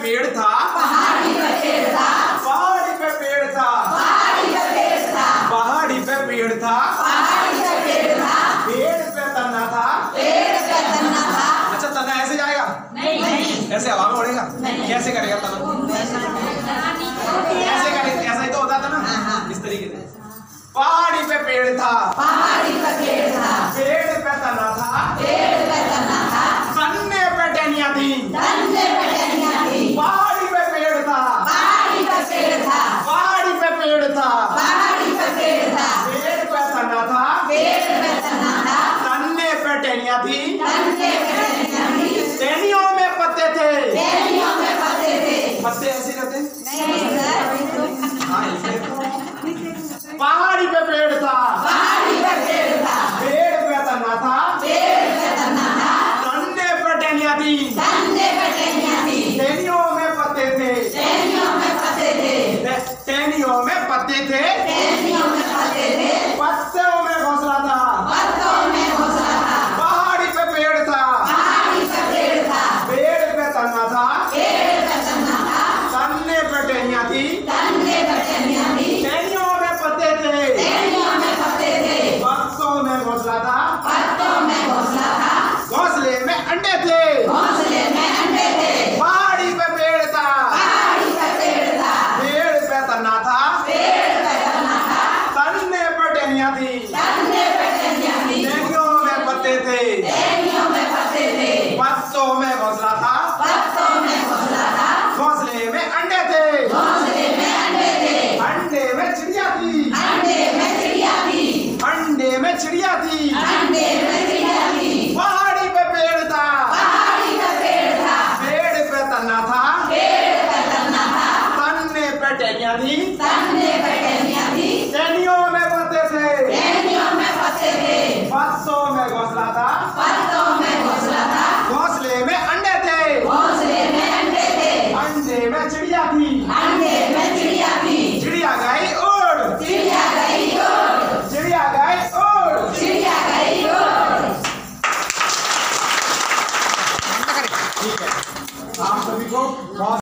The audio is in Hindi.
पेड़ था, पहाड़ी पे पेड़ था, पहाड़ी पे पेड़ था, पहाड़ी पे पेड़ था, पहाड़ी पे पेड़ था, पहाड़ी पे पेड़ था, पेड़ पे तना था, पेड़ पे तना था। अच्छा तना ऐसे जाएगा? नहीं, ऐसे हवा में उड़ेगा? कैसे करेगा तना? ऐसे करेगा, ऐसा ही तो होता था ना, इस तरीके से। पहाड़ी पे पेड़ था, पहाड़ी पे पेड़ था, पेड़ पे तना था, पेड़ पे तना था, तन्ने पे टहनियां थी, तन्ने पे टहनियां थी। पहाड़ी पे पेड़ था, पहाड़ी पे पेड़ था, पहाड़ी पे पेड़ था, पहाड़ी पे पेड़ था, पेड़ पे तना था, पेड़ पे तना था, तन्ने पे टहनियां थी, तन्ने पे टहनियां थी। टहनियों में पत्ते थे, टहनियों में पत्ते थे। पत्ते ऐसे रहते हैं? नहीं सर, हाँ, ऐसे। पहाड़ी पे पेड़ था, पहाड़ी पे पेड़ था, पेड़ पे तना था, पेड़ पे तना था, तन्ने पे टहनियां थी, तन्ने पे टहनियां थी। टहनियों में पत्ते थे, टहनियों में पत्ते थे, टहनियों में पत्ते थे, टहनियों में पत्ते थे, पत्तों में घोंसला था, पत्तों में घोंसला था। पहाड़ी पे पेड़ था, पहाड़ी पे पेड़ था, पेड़ पे तना था, पेड़ पे तना था, तन्ने पे टहनियां थी, तन्ने पे टहनियां थी। टहनियों में पत्ते थे, टहनियों में पत्ते थे, पत्तों में घोंसला था, पत्तों में घोंसला था, घोंसले में अंडे थे, घोंसले में अंडे थे। पहाड़ी पे पेड़ था, पहाड़ी पे पेड़ था, पेड़ पे तना था, पेड़ पे तना था, तन्ने पे टहनियां थी, तन्ने पे टहनियां थी। टहनियों में पत्ते थे, टहनियों में पत्ते थे, पत्तों में घोंसला था, पत्तों में घोंसला था, घोंसले में अंडे थे, घोंसले में अंडे थे, अंडे में चिड़िया थी, अंडे में चिड़िया थी, अंडे में चिड़िया थी, अंडे में चिड़िया थी। पहाड़ी पे पेड़ था, पहाड़ी पे पेड़ था, पेड़ पे तना था, पेड़ पे तना था, तन्ने पे टहनियां थी, तन्ने पे टहनियां थी। टहनियों में पत्ते थे, टहनियों में पत्ते थे, पत्तों में घोंसला था, पत्तों में घोंसला था, घोंसले में अंडे थे, घोंसले में अंडे थे, अंडे में चिड़िया थी,